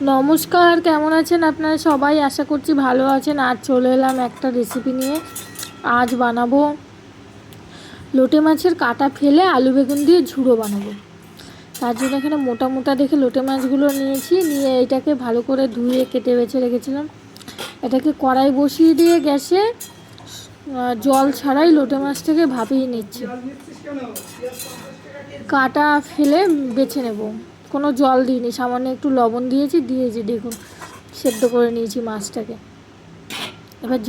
নমস্কার, কেমন আছেন আপনারা সবাই? আশা করছি ভালো আছেন। আজ চলে এলাম একটা রেসিপি নিয়ে। আজ বানাবো লোটে মাছের কাটা ফেলে আলু বেগুন দিয়ে ঝুড়ো বানাবো। তার জন্য এখানে মোটা মোটা দেখে লোটে মাছগুলো নিয়েছি, নিয়ে এটাকে ভালো করে ধুয়ে কেটে বেছে রেখেছিলাম। এটাকে কড়াই বসিয়ে দিয়ে গ্যাসে জল ছাড়াই লোটে মাছটাকে ভাপিয়ে নিচ্ছি। কাটা ফেলে বেছে নেব, কোনো জল দিইনি, সামান্য একটু লবণ দিয়েছি, দেখুন সেদ্ধ করে নিয়েছি মাছটাকে। এবার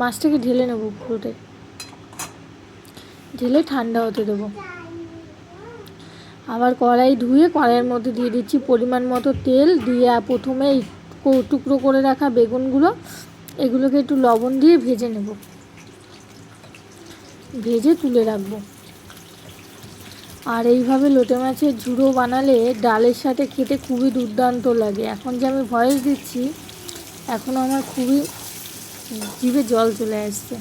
মাছটাকে ঢেলে নেব, পুরোটাই ঢেলে ঠান্ডা হতে দেবো। আবার কড়াই ধুয়ে কড়াইয়ের মধ্যে দিয়ে দিচ্ছি পরিমাণ মতো তেল, দিয়ে প্রথমে টুকরো করে রাখা বেগুনগুলো এগুলোকে একটু লবণ দিয়ে ভেজে নেব, ভেজে তুলে রাখবো। আর এইভাবে লোটে মাছের ঝুড়ো বানালে ডালের সাথে খেতে খুবই দুর্দান্ত লাগে। এখন যে আমি ভয়েস দিচ্ছি, এখনও আমার খুবই জিভে জল চলে আসছে।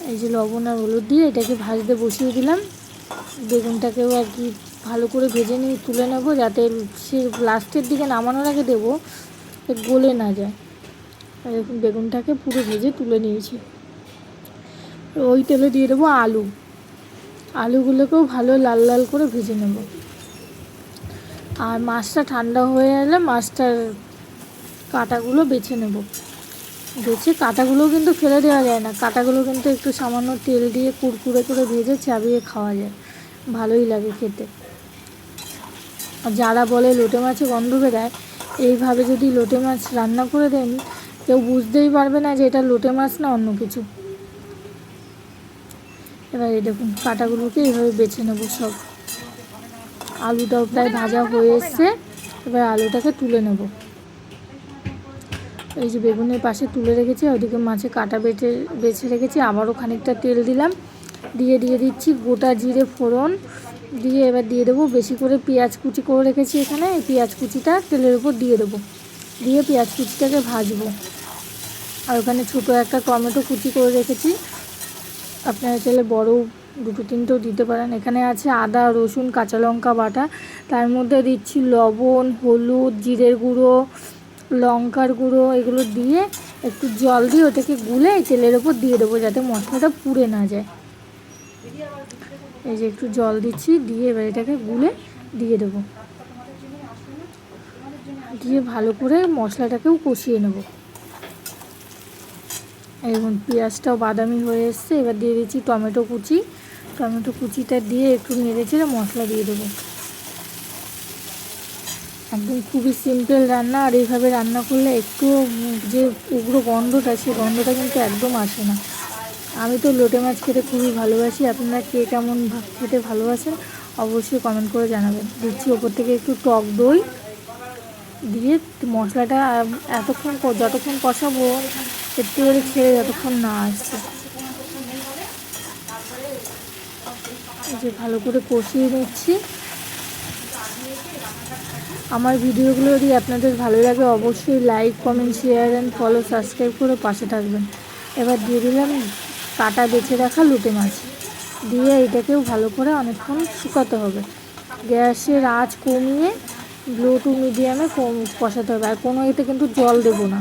এই যে লবণ আর হলুদ দিয়ে এটাকে ভাজতে বসিয়ে দিলাম। বেগুনটাকেও আর কি ভালো করে ভেজে নিয়ে তুলে নেব, যাতে সে লাস্টের দিকে নামানোর আগে দেবো গলে না যায়। দেখুন বেগুনটাকে পুরো ভেজে তুলে নিয়েছি। ওই তেলে দিয়ে দেবো আলুগুলোকেও ভালো লাল লাল করে ভেজে নেব। আর মাছটা ঠান্ডা হয়ে এলে মাছটার কাঁটাগুলো বেছে নেব। কাঁটাগুলোও কিন্তু ফেলে দেওয়া যায় না, কাঁটাগুলো কিন্তু একটু সামান্য তেল দিয়ে কুড়কুড়ে করে ভেজে চাবিয়ে খাওয়া যায়, ভালোই লাগে খেতে। আর যারা বলে লোটে মাছে গন্ধ বেরায়, এইভাবে যদি লোটে মাছ রান্না করে দেন, কেউ বুঝতেই পারবে না যে এটা লোটে মাছ না অন্য কিছু। এবার এই দেখুন কাঁটাগুলোকে এইভাবে বেছে নেব সব। আলুটাও প্রায় ভাজা হয়ে এসছে, এবার আলুটাকে তুলে নেব। এই যে বেগুনের পাশে তুলে রেখেছি, ওইদিকে মাছে কাটা বেছে রেখেছি। আবারও খানিকটা তেল দিলাম, দিয়ে দিচ্ছি গোটা জিরে ফোড়ন, দিয়ে এবার দিয়ে দেবো বেশি করে পেঁয়াজ কুচি করে রেখেছি এখানে। এই পেঁয়াজ কুচিটা তেলের উপর দিয়ে দেবো, দিয়ে পেঁয়াজ কুচিটাকে ভাজবো। আর ওখানে ছোটো একটা টমেটো কুচি করে রেখেছি, আপনারা চাইলে বড় দুটো তিনটেও দিতে পারেন। এখানে আছে আদা রসুন কাঁচা লঙ্কা বাটা, তার মধ্যে দিচ্ছি লবণ হলুদ জিরের গুঁড়ো লঙ্কার গুঁড়ো, এগুলো দিয়ে একটু জল দিয়ে ওটাকে গুলে এই তেলের ওপর দিয়ে দেবো, যাতে মশলাটা পুড়ে না যায়। এই যে একটু জল দিচ্ছি, দিয়ে এবার এটাকে গুলে দিয়ে দেবো, দিয়ে ভালো করে মশলাটাকেও কষিয়ে নেব। এবং পেঁয়াজটাও বাদামি হয়ে এসছে, এবার দিয়ে দিচ্ছি টমেটো কুচিটা দিয়ে একটু নেড়ে চেড়ে মশলা দিয়ে দেবো। একদম খুবই সিম্পল রান্না, আর এইভাবে রান্না করলে একটু যে উগ্র গন্ধটা, সেই গন্ধটা কিন্তু একদম আসে না। আমি তো লোটে মাছ খেতে খুবই ভালোবাসি, আপনারা কে কেমন খেতে ভালোবাসেন অবশ্যই কমেন্ট করে জানাবেন। দিচ্ছি ওপর থেকে একটু টক দই, দিয়ে মশলাটা যতক্ষণ কষাবো তেল ছেড়ে যতক্ষণ না আসছে, যে ভালো করে কষিয়ে নিচ্ছি। আমার ভিডিওগুলো যদি আপনাদের ভালো লাগে অবশ্যই like comment share and follow subscribe করে পাশে থাকবেন। এবার দিয়ে দিলাম কাটা বেছে রাখা লোটে মাছ, দিয়ে এটাকেও ভালো করে অনেকক্ষণ শুকাতে হবে। গ্যাসের আঁচ কমিয়ে লো টু মিডিয়ামে কষাতে হবে। আর কোনো এতে কিন্তু জল দেবো না,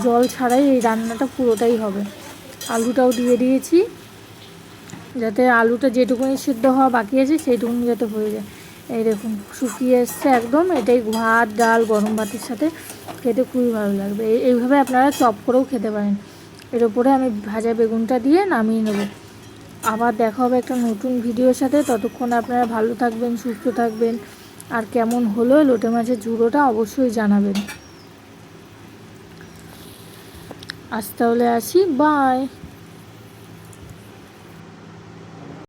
জল ছাড়াই এই রান্নাটা পুরোটাই হবে। আলুটাও দিয়ে দিয়েছি, যাতে আলুটা যেটুকুনি সিদ্ধ হওয়া বাকি আছে সেইটুকুনি যাতে হয়ে যায়। এই দেখুন শুকিয়ে এসছে একদম। এটাই ভাত ডাল গরম ভাতের সাথে খেতে খুবই ভালো লাগবে। এইভাবে আপনারা চপ করেও খেতে পারেন। এর ওপরে আমি ভাজা বেগুনটা দিয়ে নামিয়ে নেব। আবার দেখা হবে একটা নতুন ভিডিওর সাথে। ততক্ষণ আপনারা ভালো থাকবেন, সুস্থ থাকবেন। আর কেমন হলো লোটে মাছের ঝুড়োটা অবশ্যই জানাবেন। আজ তাহলে আসি, বাই।